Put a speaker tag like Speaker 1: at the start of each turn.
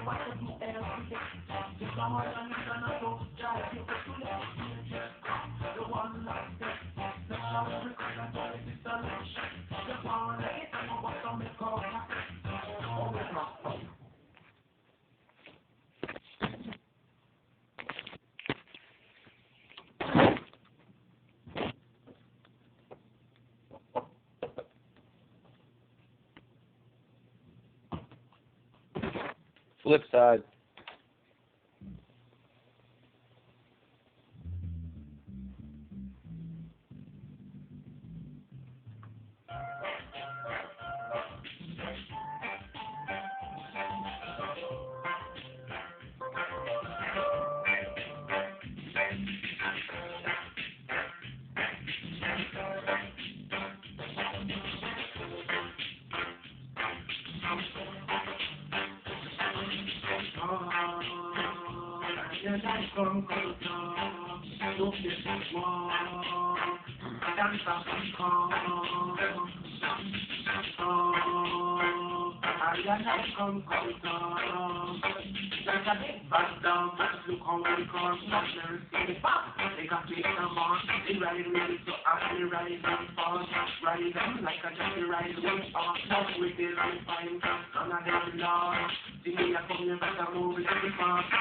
Speaker 1: what to do every day. Just come on and listen and don't try to get to the one like this. The love record and tell it is a solution. Just wanna get to know what some make up. Oh, it's rock.
Speaker 2: Flip side.
Speaker 1: Your life come come, don't get small. Dance up and come. Your life come come. Like a big bad dog, look how we come. Not very silly pop. They got to some more. They ride really so happy, ride them fast. Ride them like a jockey ride them fast. Not with the right fine. None of them love. See me, I come here, but I move it to the fast.